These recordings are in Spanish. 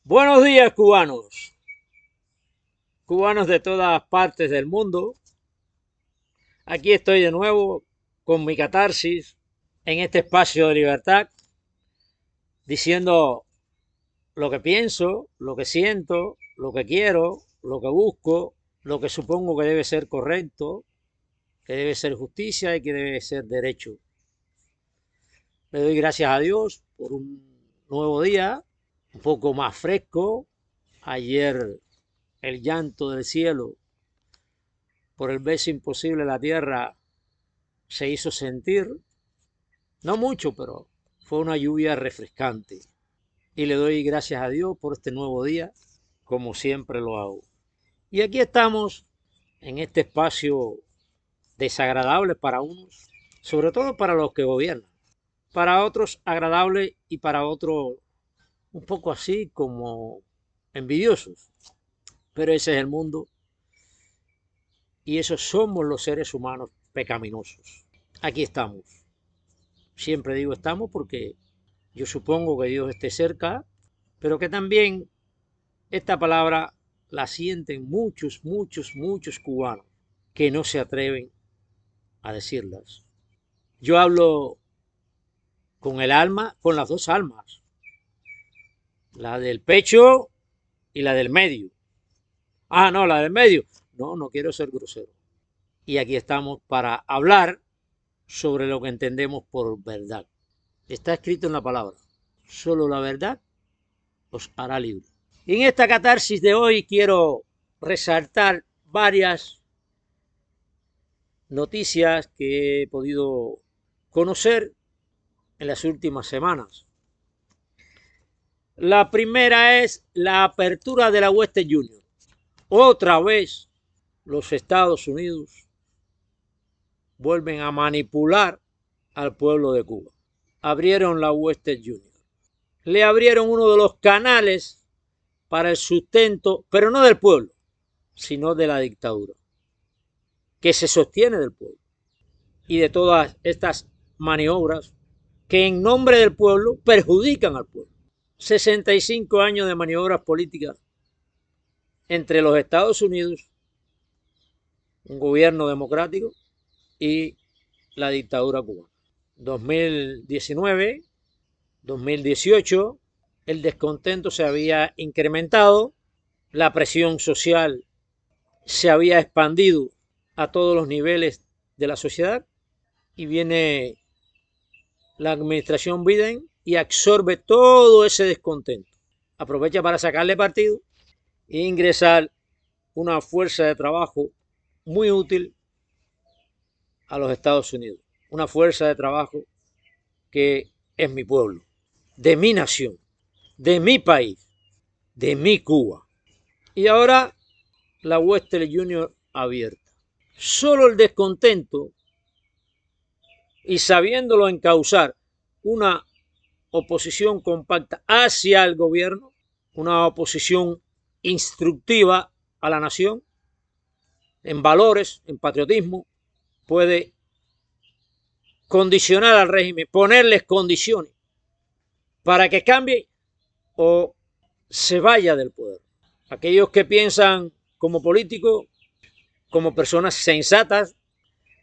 Buenos días, cubanos. Cubanos de todas partes del mundo. Aquí estoy de nuevo con mi catarsis en este espacio de libertad, diciendo lo que pienso, lo que siento, lo que quiero, lo que busco, lo que supongo que debe ser correcto, que debe ser justicia y que debe ser derecho. Le doy gracias a Dios por un nuevo día, un poco más fresco. Ayer el llanto del cielo por el beso imposible de la tierra se hizo sentir, no mucho, pero fue una lluvia refrescante. Y le doy gracias a Dios por este nuevo día, como siempre lo hago. Y aquí estamos en este espacio desagradable para unos, sobre todo para los que gobiernan, para otros agradable y para otros un poco así como envidiosos. Pero ese es el mundo y esos somos los seres humanos pecaminosos. Aquí estamos. Siempre digo estamos porque yo supongo que Dios esté cerca, pero que también esta palabra la sienten muchos cubanos que no se atreven a decirlas. Yo hablo con el alma, con las dos almas, la del pecho y la del medio. Ah, no, la del medio. No, no quiero ser grosero. Y aquí estamos para hablar sobre lo que entendemos por verdad. Está escrito en la palabra. Solo la verdad os hará libre. Y en esta catarsis de hoy quiero resaltar varias noticias que he podido conocer en las últimas semanas. La primera es la apertura de la Western Union. Otra vez los Estados Unidos vuelven a manipular al pueblo de Cuba. Abrieron la Western Union. Le abrieron uno de los canales para el sustento, pero no del pueblo, sino de la dictadura, que se sostiene del pueblo. Y de todas estas maniobras que en nombre del pueblo perjudican al pueblo. 65 años de maniobras políticas entre los Estados Unidos, un gobierno democrático, y la dictadura cubana. 2019, 2018, el descontento se había incrementado, la presión social se había expandido a todos los niveles de la sociedad y viene la administración Biden y absorbe todo ese descontento. Aprovecha para sacarle partido e ingresar una fuerza de trabajo muy útil a los Estados Unidos. Una fuerza de trabajo que es mi pueblo, de mi nación, de mi país, de mi Cuba. Y ahora la Western Union abierta. Solo el descontento y sabiéndolo encauzar una oposición compacta hacia el gobierno, una oposición instructiva a la nación, en valores, en patriotismo, puede condicionar al régimen, ponerles condiciones para que cambie o se vaya del poder. Aquellos que piensan como políticos, como personas sensatas,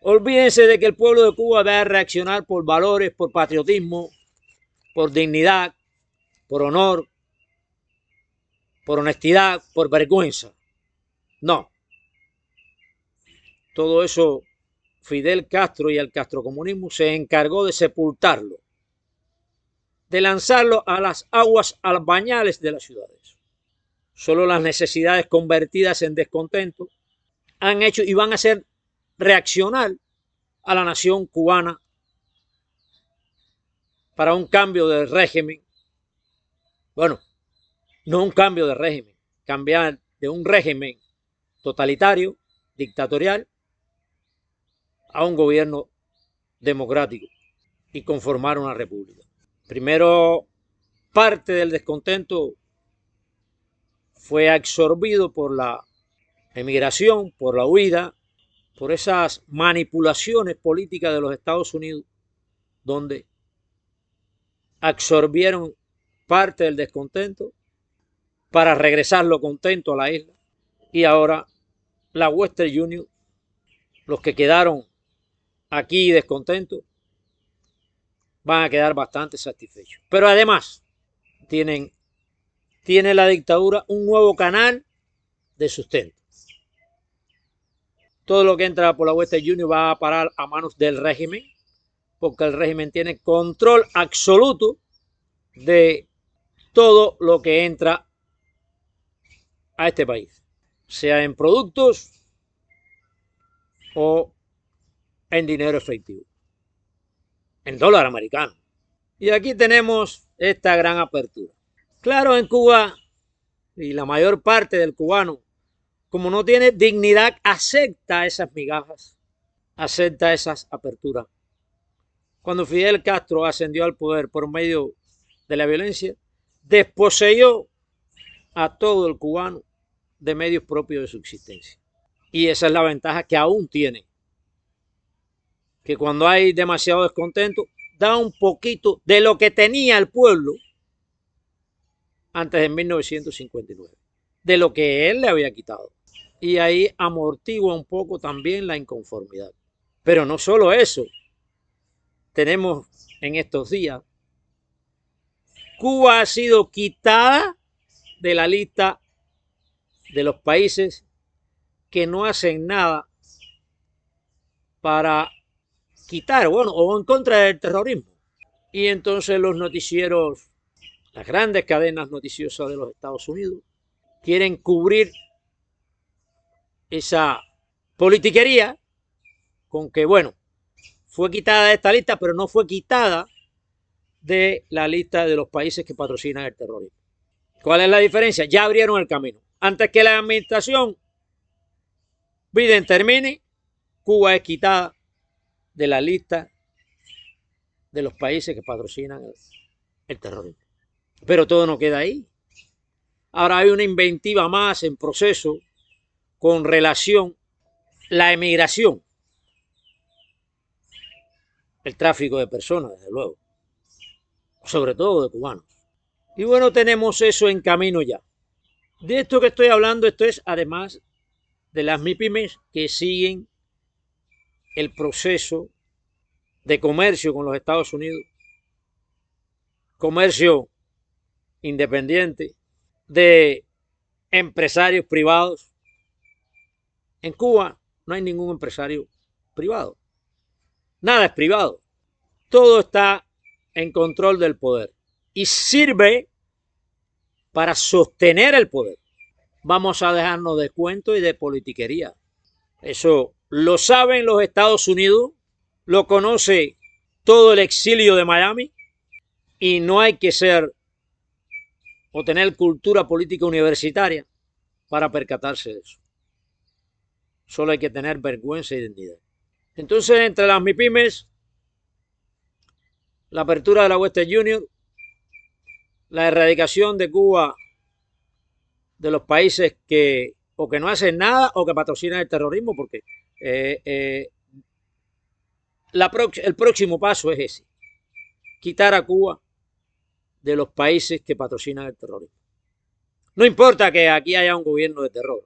olvídense de que el pueblo de Cuba va a reaccionar por valores, por patriotismo, por dignidad, por honor, por honestidad, por vergüenza. No. Todo eso Fidel Castro y el castrocomunismo se encargó de sepultarlo, de lanzarlo a las aguas albañales de las ciudades. Solo las necesidades convertidas en descontento han hecho y van a hacer reaccionar a la nación cubana para un cambio de régimen. Bueno, no un cambio de régimen, cambiar de un régimen totalitario, dictatorial, a un gobierno democrático y conformar una república. Primero, parte del descontento fue absorbido por la emigración, por la huida, por esas manipulaciones políticas de los Estados Unidos, donde absorbieron parte del descontento para regresarlo contento a la isla. Y ahora la Western Union, los que quedaron aquí descontentos, van a quedar bastante satisfechos. Pero además tiene la dictadura un nuevo canal de sustento. Todo lo que entra por la Western Union va a parar a manos del régimen, porque el régimen tiene control absoluto de todo lo que entra a este país, sea en productos o en dinero efectivo, en dólar americano. Y aquí tenemos esta gran apertura. Claro, en Cuba, y la mayor parte del cubano, como no tiene dignidad, acepta esas migajas, acepta esas aperturas. Cuando Fidel Castro ascendió al poder por medio de la violencia, desposeyó a todo el cubano de medios propios de subsistencia. Y esa es la ventaja que aún tiene, que cuando hay demasiado descontento, da un poquito de lo que tenía el pueblo antes de 1959, de lo que él le había quitado. Y ahí amortigua un poco también la inconformidad. Pero no solo eso, tenemos en estos días, Cuba ha sido quitada de la lista de los países que no hacen nada para quitar, bueno, o en contra del terrorismo. Y entonces los noticieros, las grandes cadenas noticiosas de los Estados Unidos, quieren cubrir esa politiquería con que, bueno, fue quitada de esta lista, pero no fue quitada de la lista de los países que patrocinan el terrorismo. ¿Cuál es la diferencia? Ya abrieron el camino. Antes que la administración Biden termine, Cuba es quitada de la lista de los países que patrocinan el terrorismo. Pero todo no queda ahí. Ahora hay una inventiva más en proceso con relación a la emigración, el tráfico de personas, desde luego, sobre todo de cubanos. Y bueno, tenemos eso en camino ya. De esto que estoy hablando, esto es además de las MIPYMES que siguen el proceso de comercio con los Estados Unidos, comercio independiente, de empresarios privados. En Cuba no hay ningún empresario privado. Nada es privado. Todo está en control del poder y sirve para sostener el poder. Vamos a dejarnos de cuento y de politiquería. Eso lo saben los Estados Unidos, lo conoce todo el exilio de Miami y no hay que ser o tener cultura política universitaria para percatarse de eso. Solo hay que tener vergüenza y dignidad. Entonces, entre las MIPYMES, la apertura de la Western Union, la erradicación de Cuba de los países que o que no hacen nada o que patrocinan el terrorismo, porque el próximo paso es ese, quitar a Cuba de los países que patrocinan el terrorismo. No importa que aquí haya un gobierno de terror,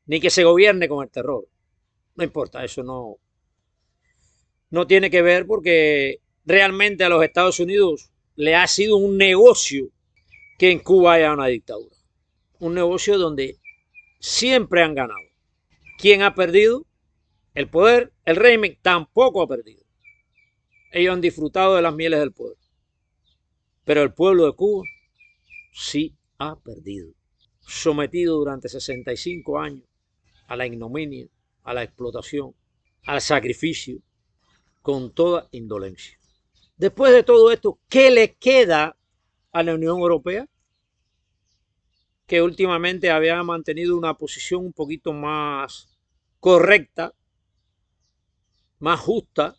ni que se gobierne con el terror. No importa, eso no tiene que ver, porque realmente a los Estados Unidos le ha sido un negocio que en Cuba haya una dictadura. Un negocio donde siempre han ganado. ¿Quién ha perdido? El poder. El régimen tampoco ha perdido. Ellos han disfrutado de las mieles del poder. Pero el pueblo de Cuba sí ha perdido. Sometido durante 65 años a la ignominia, a la explotación, al sacrificio, con toda indolencia. Después de todo esto, ¿qué le queda a la Unión Europea? Que últimamente había mantenido una posición un poquito más correcta, más justa,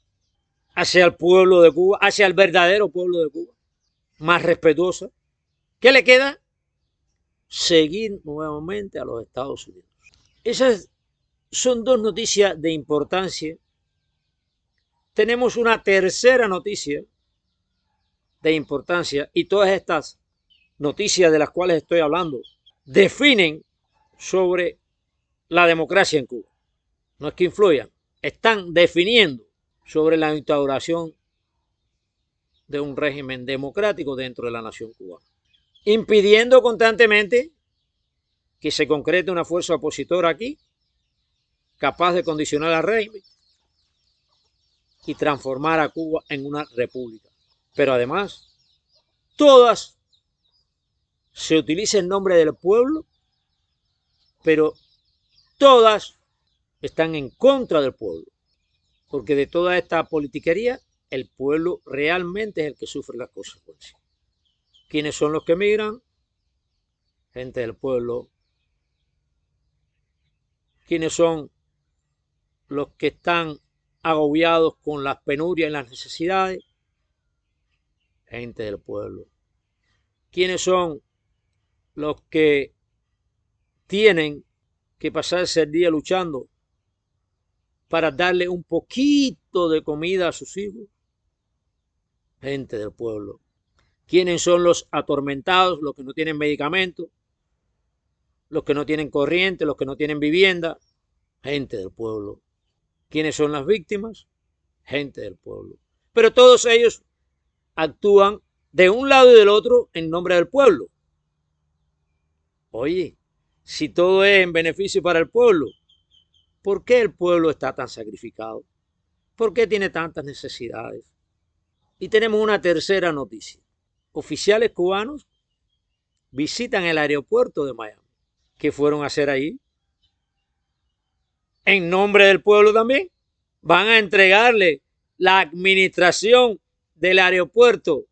hacia el pueblo de Cuba, hacia el verdadero pueblo de Cuba, más respetuosa. ¿Qué le queda? Seguir nuevamente a los Estados Unidos. Esas son dos noticias de importancia. Tenemos una tercera noticia de importancia, y todas estas noticias de las cuales estoy hablando definen sobre la democracia en Cuba. No es que influyan, están definiendo sobre la instauración de un régimen democrático dentro de la nación cubana, impidiendo constantemente que se concrete una fuerza opositora aquí, capaz de condicionar al régimen y transformar a Cuba en una república. Pero además, todas se utiliza el nombre del pueblo, pero todas están en contra del pueblo, porque de toda esta politiquería, el pueblo realmente es el que sufre las consecuencias. ¿Quiénes son los que emigran? Gente del pueblo. ¿Quiénes son los que están agobiados con las penurias y las necesidades? Gente del pueblo. ¿Quiénes son los que tienen que pasarse el día luchando para darle un poquito de comida a sus hijos? Gente del pueblo. ¿Quiénes son los atormentados, los que no tienen medicamentos, los que no tienen corriente, los que no tienen vivienda? Gente del pueblo. ¿Quiénes son las víctimas? Gente del pueblo. Pero todos ellos actúan de un lado y del otro en nombre del pueblo. Oye, si todo es en beneficio para el pueblo, ¿por qué el pueblo está tan sacrificado? ¿Por qué tiene tantas necesidades? Y tenemos una tercera noticia. Oficiales cubanos visitan el aeropuerto de Miami. ¿Qué fueron a hacer ahí? En nombre del pueblo también. Van a entregarle la administración del aeropuerto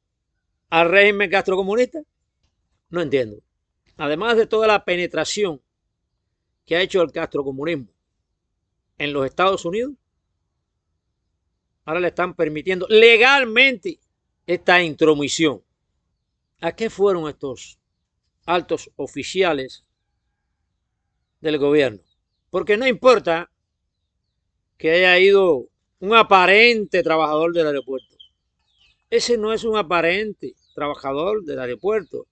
al régimen castrocomunista. No entiendo. Además de toda la penetración que ha hecho el castrocomunismo en los Estados Unidos, ahora le están permitiendo legalmente esta intromisión. ¿A qué fueron estos altos oficiales del gobierno? Porque no importa que haya ido un aparente trabajador del aeropuerto. Ese no es un aparente trabajador del aeropuerto.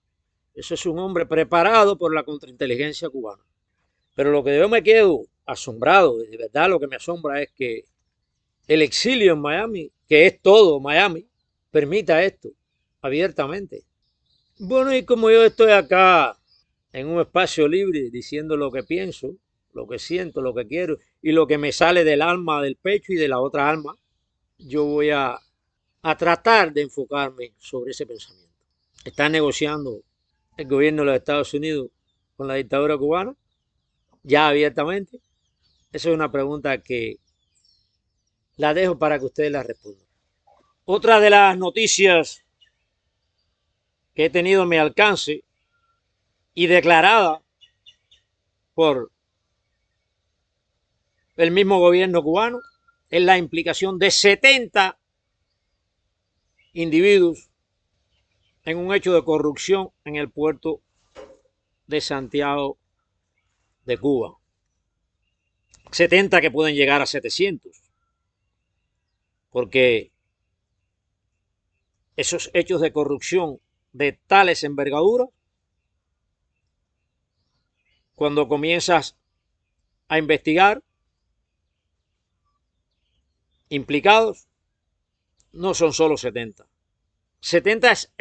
Eso es un hombre preparado por la contrainteligencia cubana. Pero lo que yo me quedo asombrado, de verdad lo que me asombra es que el exilio en Miami, que es todo Miami, permita esto abiertamente. Bueno, y como yo estoy acá en un espacio libre diciendo lo que pienso, lo que siento, lo que quiero y lo que me sale del alma, del pecho y de la otra alma, yo voy a tratar de enfocarme sobre ese pensamiento. ¿Está negociando el gobierno de los Estados Unidos con la dictadura cubana? Ya abiertamente. Esa es una pregunta que la dejo para que ustedes la respondan. Otra de las noticias que he tenido a mi alcance y declarada por el mismo gobierno cubano es la implicación de 70 individuos en un hecho de corrupción en el puerto de Santiago de Cuba. 70 que pueden llegar a 700. Porque esos hechos de corrupción de tales envergaduras, cuando comienzas a investigar, implicados, no son solo 70. 70 es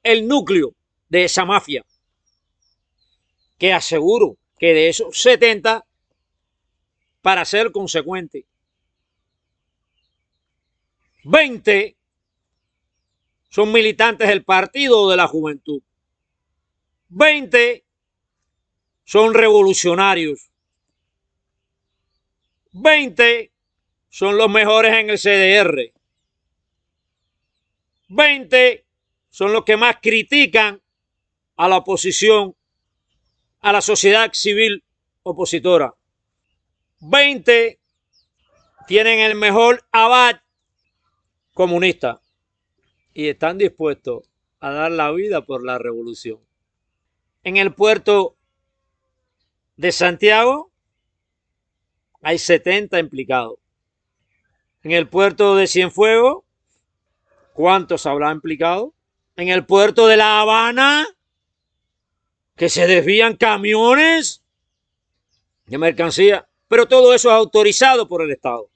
el núcleo de esa mafia, que aseguro que de esos 70, para ser consecuente, 20 son militantes del Partido de la Juventud. 20 son revolucionarios. 20 son los mejores en el CDR. 20 son los que más critican a la oposición, a la sociedad civil opositora. 20 tienen el mejor abad comunista y están dispuestos a dar la vida por la revolución. En el puerto de Santiago hay 70 implicados. En el puerto de Cienfuegos, ¿cuántos habrá implicado? En el puerto de La Habana, que se desvían camiones de mercancía, pero todo eso es autorizado por el Estado.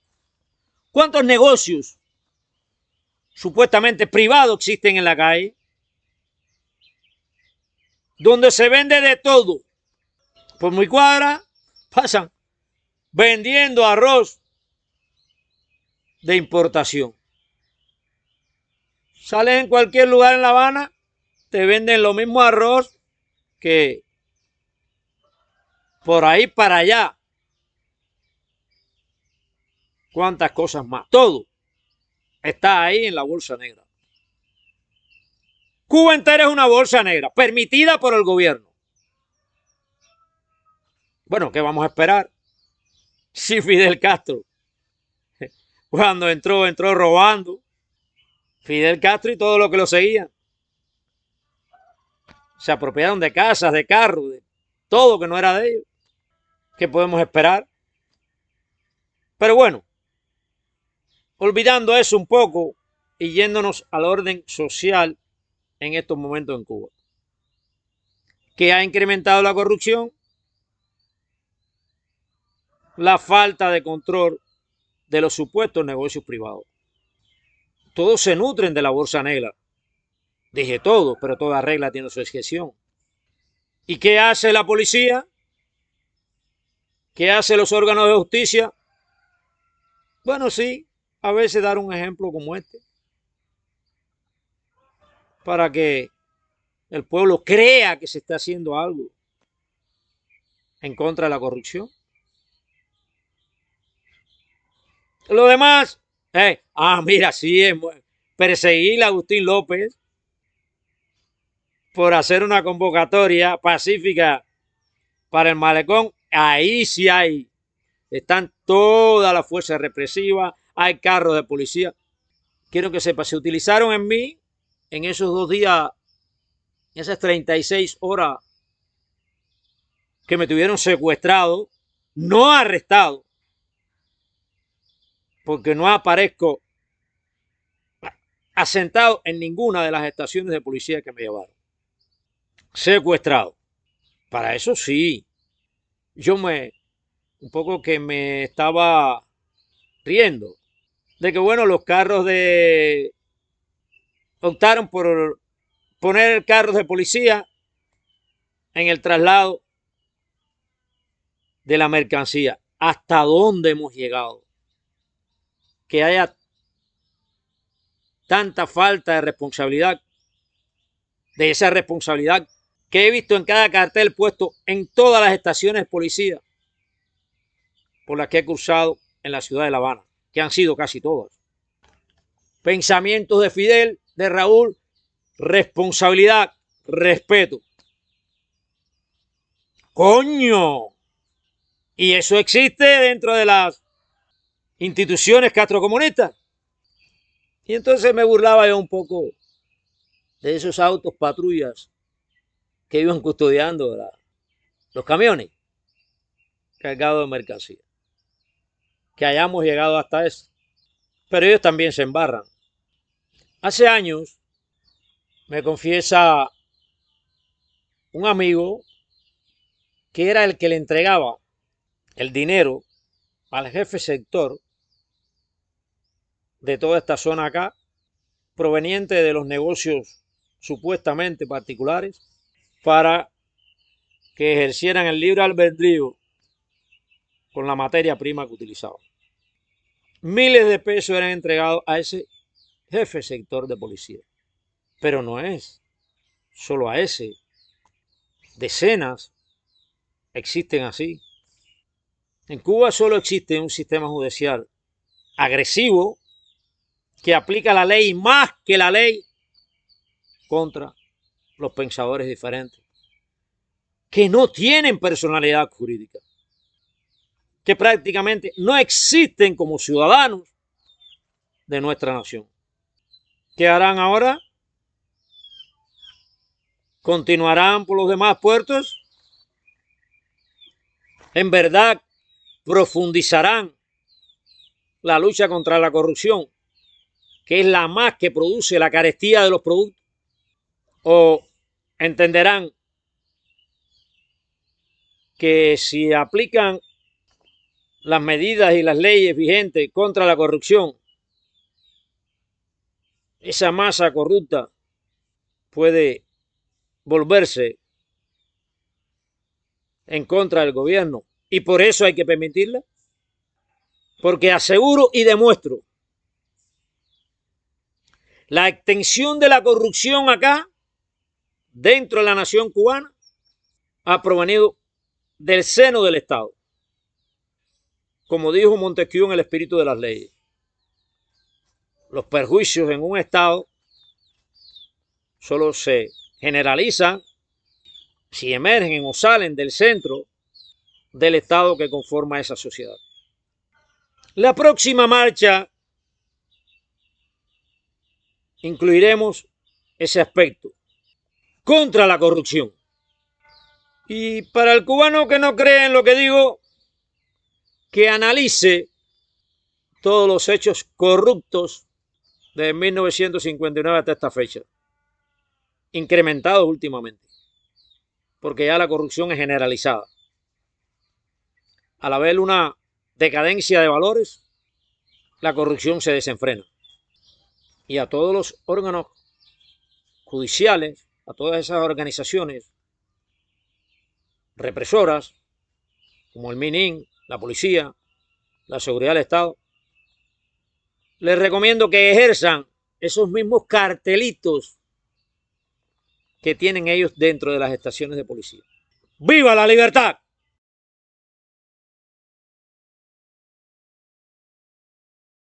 ¿Cuántos negocios supuestamente privados existen en la calle? Donde se vende de todo. Por mi cuadra pasan vendiendo arroz de importación. Sales en cualquier lugar en La Habana, te venden lo mismo arroz que por ahí para allá. Cuántas cosas más. Todo está ahí en la bolsa negra. Cuba entera es una bolsa negra, permitida por el gobierno. Bueno, ¿qué vamos a esperar? Si Fidel Castro, cuando entró robando. Fidel Castro y todo lo que lo seguían. Se apropiaron de casas, de carros, de todo que no era de ellos. ¿Qué podemos esperar? Pero bueno, olvidando eso un poco y yéndonos al orden social en estos momentos en Cuba, que ha incrementado la corrupción, la falta de control de los supuestos negocios privados. Todos se nutren de la bolsa negra. Dije todo, pero toda regla tiene su excepción. ¿Y qué hace la policía? ¿Qué hacen los órganos de justicia? Bueno, sí, a veces dar un ejemplo como este, para que el pueblo crea que se está haciendo algo en contra de la corrupción. Lo demás, mira, sí, perseguir a Agustín López por hacer una convocatoria pacífica para el malecón, ahí sí están todas las fuerzas represivas, hay carros de policía. Quiero que sepa, se utilizaron en mí en esos 2 días, esas 36 horas que me tuvieron secuestrado, no arrestado, porque no aparezco asentado en ninguna de las estaciones de policía que me llevaron. Secuestrado. Para eso sí, un poco que me estaba riendo de que, bueno, los carros optaron por poner carros de policía en el traslado de la mercancía. ¿Hasta dónde hemos llegado? Que haya tanta falta de responsabilidad, de esa responsabilidad que he visto en cada cartel puesto en todas las estaciones de policía por las que he cruzado en la ciudad de La Habana, que han sido casi todas. Pensamientos de Fidel, de Raúl, responsabilidad, respeto. ¡Coño! Y eso existe dentro de las instituciones castrocomunistas. Y entonces me burlaba yo un poco de esos autos patrullas que iban custodiando los camiones cargados de mercancía. Que hayamos llegado hasta eso. Pero ellos también se embarran. Hace años me confiesa un amigo que era el que le entregaba el dinero al jefe sector de toda esta zona acá, proveniente de los negocios supuestamente particulares, para que ejercieran el libre albedrío con la materia prima que utilizaban. Miles de pesos eran entregados a ese jefe sector de policía. Pero no es solo a ese. Decenas existen así. En Cuba solo existe un sistema judicial agresivo que aplica la ley más que la ley contra los pensadores diferentes, que no tienen personalidad jurídica, que prácticamente no existen como ciudadanos de nuestra nación. ¿Qué harán ahora? ¿Continuarán por los demás puertos? ¿En verdad profundizarán la lucha contra la corrupción, que es la más que produce la carestía de los productos? ¿O entenderán que si aplican las medidas y las leyes vigentes contra la corrupción, esa masa corrupta puede volverse en contra del gobierno y por eso hay que permitirla, porque aseguro y demuestro la extensión de la corrupción acá dentro de la nación cubana ha provenido del seno del Estado, como dijo Montesquieu en El espíritu de las leyes. Los perjuicios en un Estado solo se generalizan si emergen o salen del centro del Estado que conforma esa sociedad. La próxima marcha incluiremos ese aspecto contra la corrupción. Y para el cubano que no cree en lo que digo, que analice todos los hechos corruptos de 1959 hasta esta fecha, incrementados últimamente, porque ya la corrupción es generalizada. Al haber una decadencia de valores, la corrupción se desenfrena. Y a todos los órganos judiciales, a todas esas organizaciones represoras, como el MININ, la policía, la seguridad del Estado, les recomiendo que ejerzan esos mismos cartelitos que tienen ellos dentro de las estaciones de policía. ¡Viva la libertad!